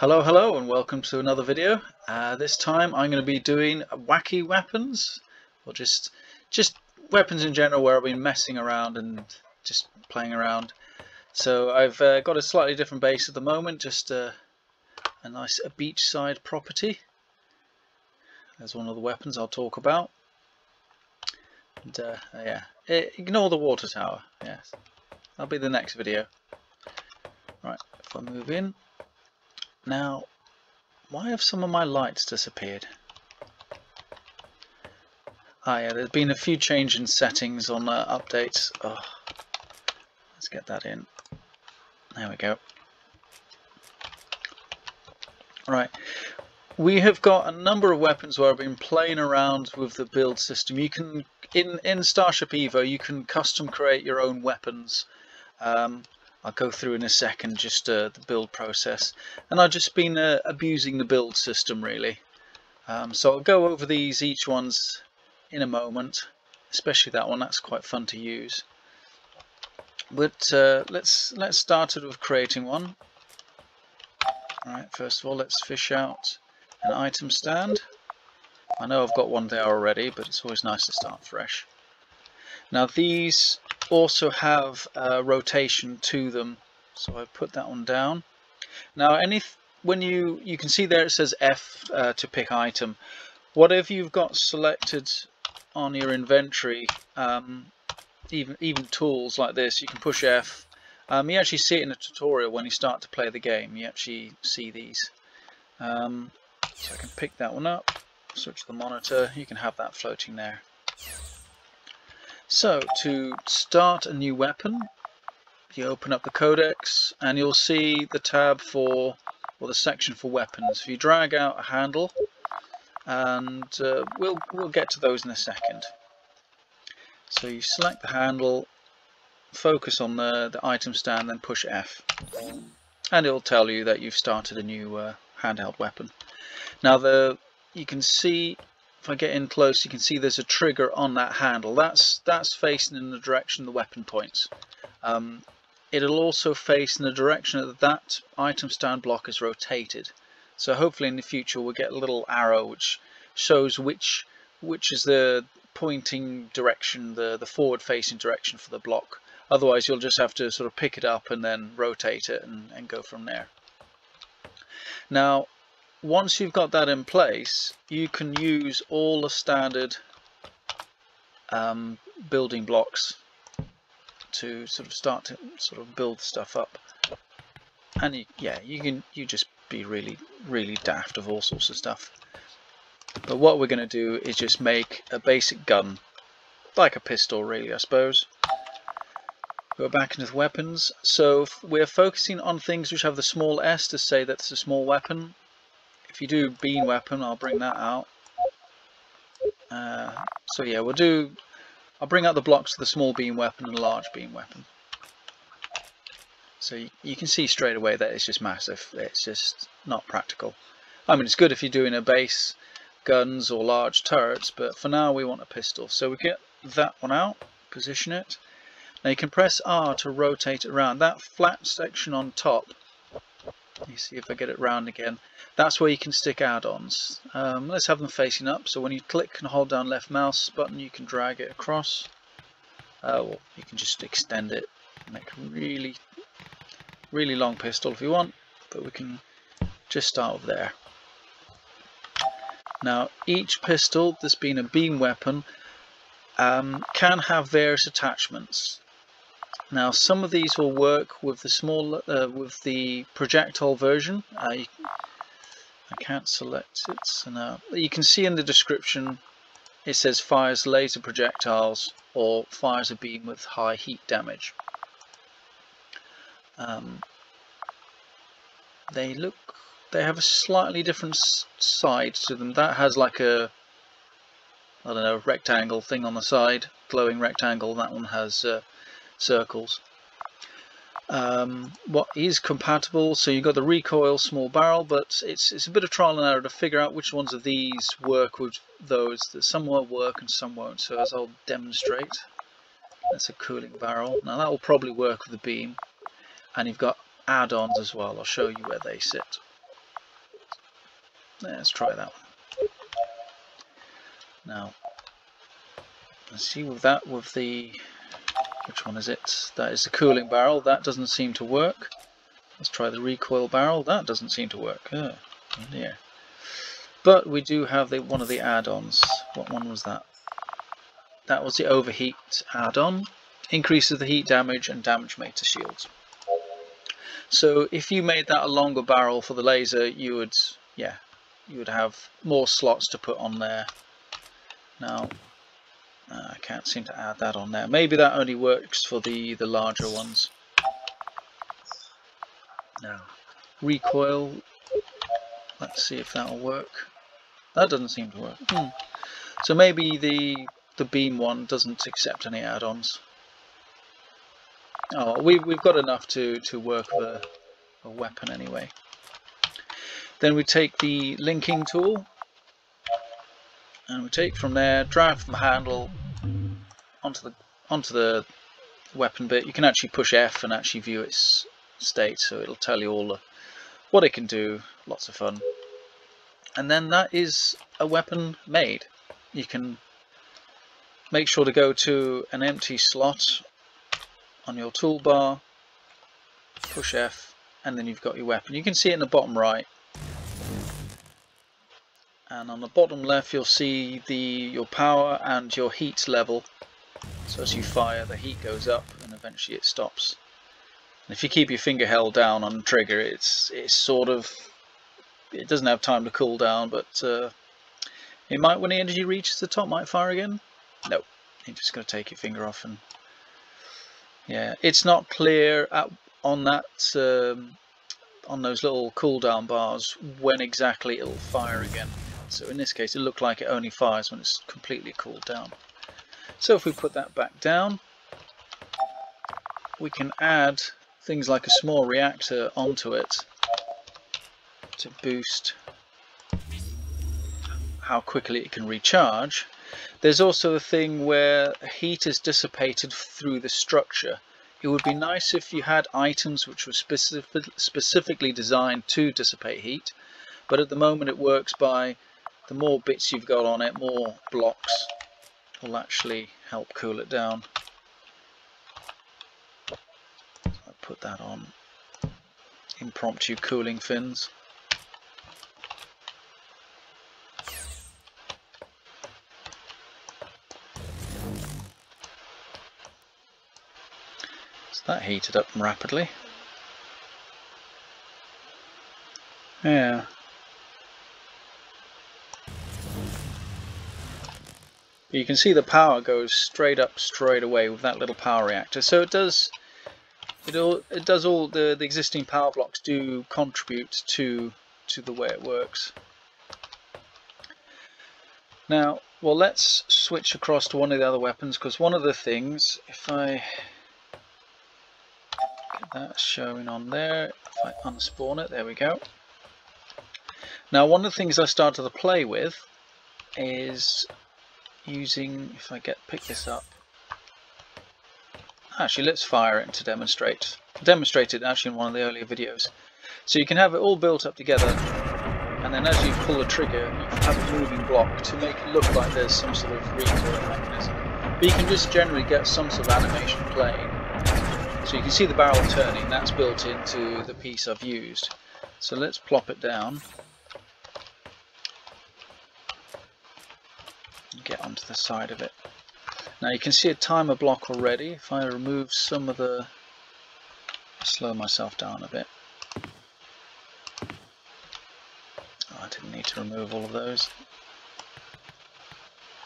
Hello and welcome to another video. This time I'm going to be doing wacky weapons, or just weapons in general where I've been messing around and just playing around. So I've got a slightly different base at the moment, just a nice beachside property. There's one of the weapons I'll talk about. And yeah, ignore the water tower. Yes, that'll be the next video. Right, if I move in. Now, why have some of my lights disappeared? Yeah, there's been a few changes in settings on updates. Oh, let's get that in. There we go. Right, we have got a number of weapons where I've been playing around with the build system. You can, in Starship EVO, you can custom create your own weapons. I'll go through in a second just the build process, and I've just been abusing the build system really. So I'll go over each ones in a moment, especially that one. That's quite fun to use. But let's start it with creating one. Alright, first of all let's fish out an item stand. I know I've got one there already, but it's always nice to start fresh. Now these also have rotation to them, so I put that one down. Now when you can see there it says F to pick item. Whatever you've got selected on your inventory, even tools like this, you can push F. You actually see it in a tutorial when you start to play the game. You actually see these. So I can pick that one up, switch the monitor, you can have that floating there. So to start a new weapon, you open up the codex and you'll see the tab for, or the section for weapons. If you drag out a handle, and we'll get to those in a second. So you select the handle, focus on the item stand, then push F, and it will tell you that you've started a new handheld weapon. Now you can see, if I get in close, you can see there's a trigger on that handle. That's facing in the direction the weapon points. It'll also face in the direction that item stand block is rotated. So hopefully in the future we'll get a little arrow which shows which is the pointing direction, the forward facing direction for the block. Otherwise you'll just have to sort of pick it up and then rotate it and go from there. Now once you've got that in place, you can use all the standard building blocks to start to build stuff up. And you just be really daft of all sorts of stuff. But what we're going to do is just make a basic gun, like a pistol really, I suppose. Go back into the weapons. So we're focusing on things which have the small s to say that's a small weapon. If you do beam weapon, I'll bring that out. So yeah, I'll bring out the blocks of the small beam weapon and large beam weapon. So you can see straight away that it's just massive. It's just not practical. I mean, it's good if you're doing a base guns or large turrets, but for now we want a pistol. So we get that one out, position it. Now you can press R to rotate it around. That flat section on top, you see if I get it round again, that's where you can stick add-ons. Let's have them facing up, so when you click and hold down left mouse button you can drag it across. Or you can just extend it, make a really long pistol if you want, but we can just start with there. Now each pistol that's been a beam weapon can have various attachments. Now some of these will work with with the projectile version. I can't select it, so now you can see in the description it says fires laser projectiles or fires a beam with high heat damage. They have a slightly different side to them. That has like a, I don't know, rectangle thing on the side, glowing rectangle. That one has circles. What is compatible, so you've got the recoil small barrel, but it's a bit of trial and error to figure out which ones of these work with those. That some will work and some won't, so as I'll demonstrate, that's a cooling barrel. Now that will probably work with the beam, and you've got add-ons as well. I'll show you where they sit. Let's try that one. Now, let's see with that, with the, which one is it? That is the cooling barrel. That doesn't seem to work. Let's try the recoil barrel. That doesn't seem to work. Oh dear. But we do have one of the add-ons. What one was that? That was the overheat add-on. Increases the heat damage and damage made to shields. So if you made that a longer barrel for the laser, you would have more slots to put on there. Now, I can't seem to add that on there. Maybe that only works for the larger ones. Now, recoil. Let's see if that'll work. That doesn't seem to work. So maybe the beam one doesn't accept any add-ons. Oh, we've got enough to work with a weapon anyway. Then we take the linking tool, and we take from there, drag from the handle onto the weapon bit. You can actually push F and actually view its state, so it'll tell you all what it can do. Lots of fun. And then that is a weapon made. You can make sure to go to an empty slot on your toolbar, push F, and then you've got your weapon. You can see it in the bottom right, and on the bottom left you'll see your power and your heat level. So as you fire, the heat goes up and eventually it stops. And if you keep your finger held down on the trigger, it's sort of, it doesn't have time to cool down, but it might, when the energy reaches the top, might fire again. No, you're just going to take your finger off. And yeah, it's not clear on that on those little cooldown bars when exactly it'll fire again. So in this case, it looked like it only fires when it's completely cooled down. So if we put that back down, we can add things like a small reactor onto it to boost how quickly it can recharge. There's also a thing where heat is dissipated through the structure. It would be nice if you had items which were specifically designed to dissipate heat, but at the moment it works by the more bits you've got on it, more blocks will actually help cool it down. So I'll put that on. Impromptu cooling fins. So that heated up rapidly. Yeah. But you can see the power goes straight up straight away with that little power reactor. So it does all the existing power blocks do contribute to the way it works. Now, well, let's switch across to one of the other weapons, because one of the things, if I get that showing on there, if I unspawn it, there we go. Now, one of the things I started to play with is using, if I pick this up, actually let's fire it to demonstrate. I demonstrated actually in one of the earlier videos. So you can have it all built up together, and then as you pull the trigger you have a moving block to make it look like there's some sort of recoil mechanism. But you can just generally get some sort of animation playing. So you can see the barrel turning, that's built into the piece I've used. So let's plop it down. Get onto the side of it. Now you can see a timer block already. If I remove some of the, slow myself down a bit. Oh, I didn't need to remove all of those.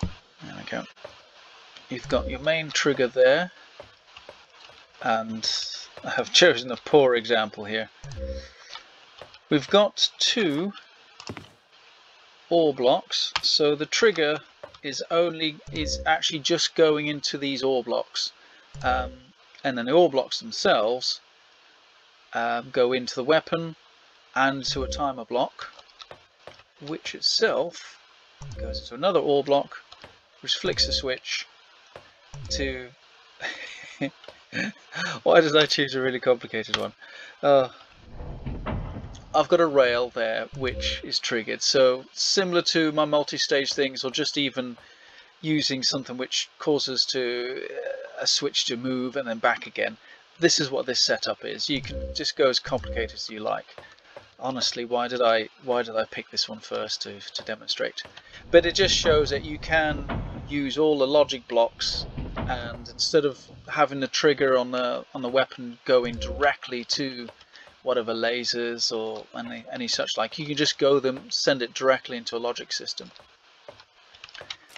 There we go. You've got your main trigger there, and I have chosen a poor example here. We've got two ore blocks, so the trigger is actually just going into these ore blocks, and then the ore blocks themselves go into the weapon and to a timer block, which itself goes into another ore block, which flicks a switch to why did I choose a really complicated one? I've got a rail there which is triggered. So similar to my multi-stage things, or just even using something which causes a switch to move and then back again. This is what this setup is. You can just go as complicated as you like. Honestly, why did I pick this one first to demonstrate? But it just shows that you can use all the logic blocks, and instead of having the trigger on the weapon going directly to whatever lasers or any such like, you can just send it directly into a logic system.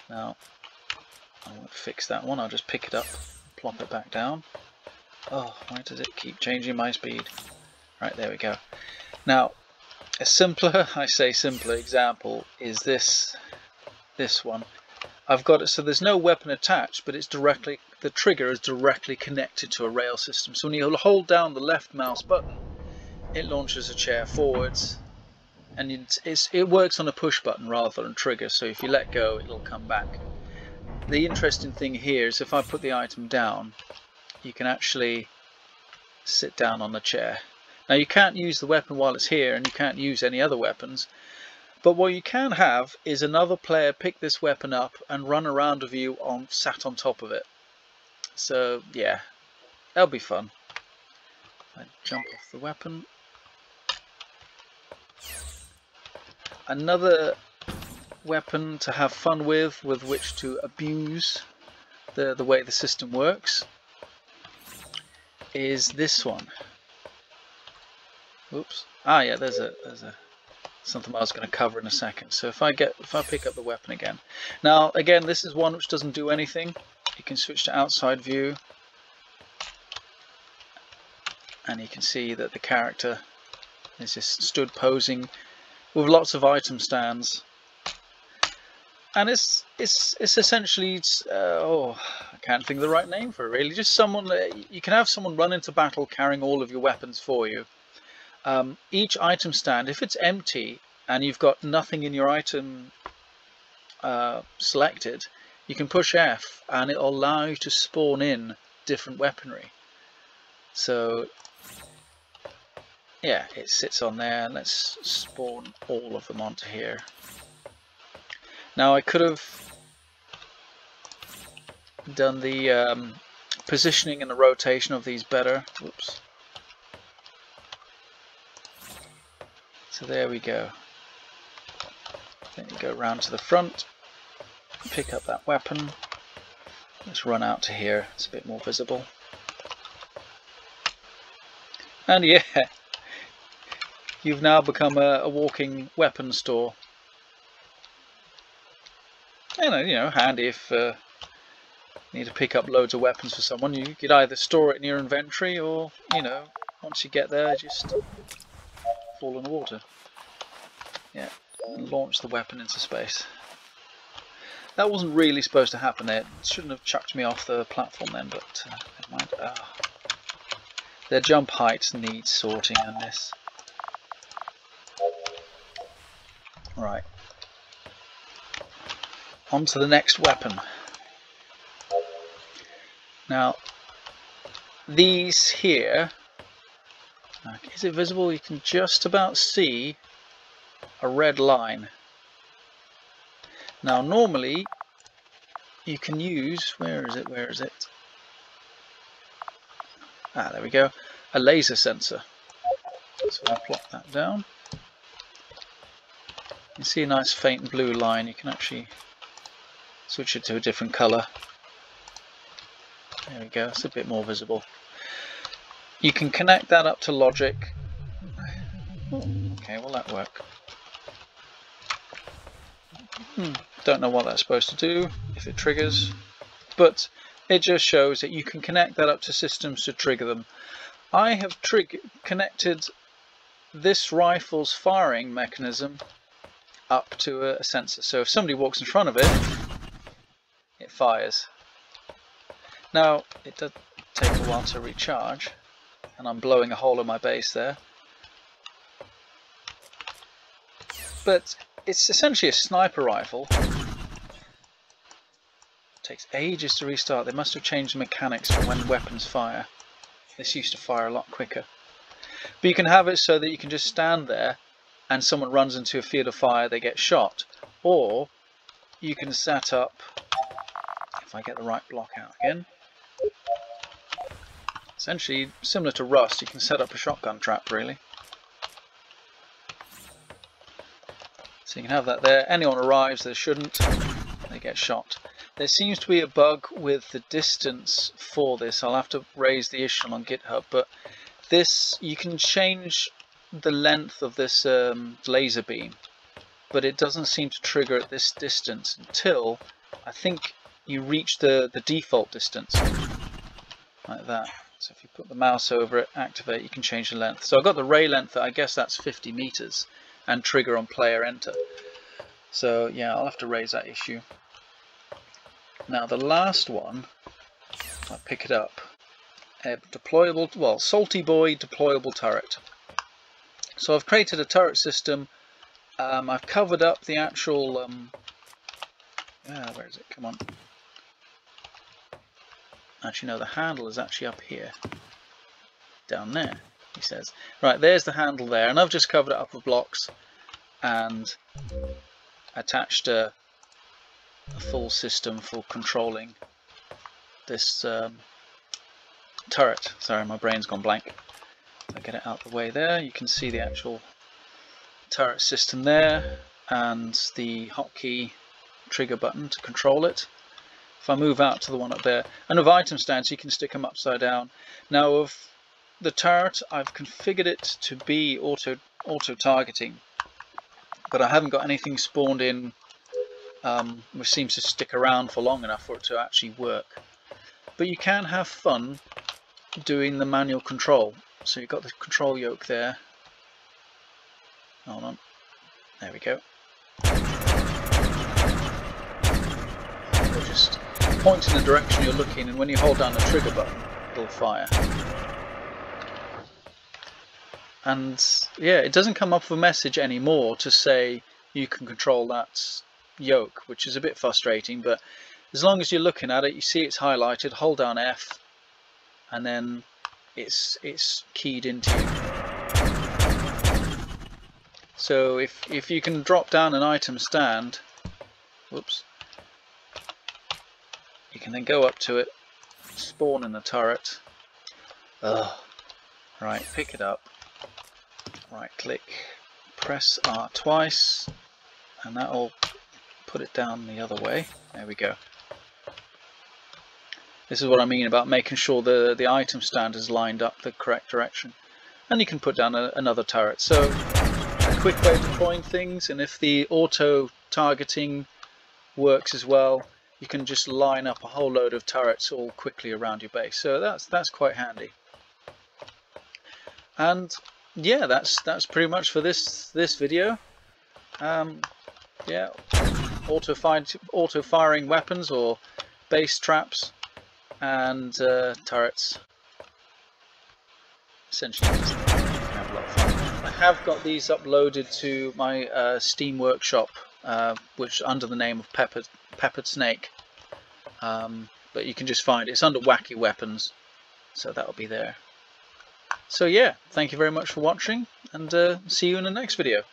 Now I won't fix that one. I'll just pick it up, plop it back down. Oh, why does it keep changing my speed? Right, there we go. Now, a simpler, I say simpler example is this one. I've got it so there's no weapon attached, but it's directly, the trigger is directly connected to a rail system. So when you hold down the left mouse button, it launches a chair forwards, and it works on a push button rather than trigger. So if you let go, it'll come back. The interesting thing here is if I put the item down, you can actually sit down on the chair. Now you can't use the weapon while it's here, and you can't use any other weapons, but what you can have is another player pick this weapon up and run around with you sat on top of it. So yeah, that'll be fun. I jump off the weapon. Another weapon to have fun with which to abuse the way the system works is this one. Oops. Ah, yeah. There's something I was going to cover in a second. So if I pick up the weapon again. Now again, this is one which doesn't do anything. You can switch to outside view, and you can see that the character is just stood posing with lots of item stands. And it's essentially oh, I can't think of the right name for it really. Just someone, you can have someone run into battle carrying all of your weapons for you. Each item stand, if it's empty and you've got nothing in your item selected, you can push F and it'll allow you to spawn in different weaponry. So yeah, it sits on there, and let's spawn all of them onto here. Now I could have done the positioning and the rotation of these better. Whoops. So there we go. Then you go round to the front, pick up that weapon. Let's run out to here, it's a bit more visible. And yeah, you've now become a walking weapon store. And you know, handy if you need to pick up loads of weapons for someone. You could either store it in your inventory, or you know, once you get there, just fall in the water. Yeah, and launch the weapon into space. That wasn't really supposed to happen there. It shouldn't have chucked me off the platform then, but never mind. Their jump heights need sorting on this. Right. On to the next weapon. Now, these here, is it visible? You can just about see a red line. Now normally you can use, where is it? Ah, there we go, a laser sensor. So I'll plop that down. You see a nice faint blue line. You can actually switch it to a different colour. There we go, it's a bit more visible. You can connect that up to logic. Okay, will that work? Don't know what that's supposed to do, if it triggers, but it just shows that you can connect that up to systems to trigger them. I have connected this rifle's firing mechanism up to a sensor, so if somebody walks in front of it, it fires. Now it does take a while to recharge, and I'm blowing a hole in my base there, but it's essentially a sniper rifle. It takes ages to restart. They must have changed the mechanics for when weapons fire. This used to fire a lot quicker. But you can have it so that you can just stand there and someone runs into a field of fire, they get shot. Or you can set up, if I get the right block out again, essentially similar to Rust, you can set up a shotgun trap really. So you can have that there. Anyone arrives that shouldn't, they get shot. There seems to be a bug with the distance for this. I'll have to raise the issue on GitHub, but this, you can change the length of this laser beam, but it doesn't seem to trigger at this distance until I think you reach the default distance, like that. So if you put the mouse over it, activate, you can change the length. So I've got the ray length, I guess that's 50 meters, and trigger on player enter. So yeah, I'll have to raise that issue. Now the last one, I'll pick it up, a deployable, well, Salty Boy deployable turret. So I've created a turret system. I've covered up the actual, where is it? Come on. Actually no, the handle is actually up here, down there, he says. Right, there's the handle there, and I've just covered it up with blocks and attached a full system for controlling this turret. Sorry, my brain's gone blank. I'll get it out of the way there. You can see the actual turret system there and the hotkey trigger button to control it. If I move out to the one up there, and with item stands you can stick them upside down. Now of the turret, I've configured it to be auto targeting, but I haven't got anything spawned in which seems to stick around for long enough for it to actually work. But you can have fun doing the manual control. So you've got the control yoke there. Hold on, there we go. You'll just point in the direction you're looking, and when you hold down the trigger button, it'll fire. And yeah, it doesn't come up with a message anymore to say you can control that yoke, which is a bit frustrating, but as long as you're looking at it, you see it's highlighted, hold down F, and then it's keyed into you. So if you can drop down an item stand, whoops, you can then go up to it, spawn in the turret. Right, pick it up, right click, press R twice, and that'll put it down the other way. There we go. This is what I mean about making sure the item stand is lined up the correct direction. And you can put down another turret. So a quick way of deploying things, and if the auto targeting works as well, you can just line up a whole load of turrets all quickly around your base. So that's quite handy. And yeah, that's pretty much for this video. Yeah, auto firing weapons or base traps and turrets. Essentially, just have a lot of fun. I have got these uploaded to my Steam Workshop, which under the name of Peppered Snake. But you can just find it's under Wacky Weapons, so that'll be there. So yeah, thank you very much for watching, and see you in the next video.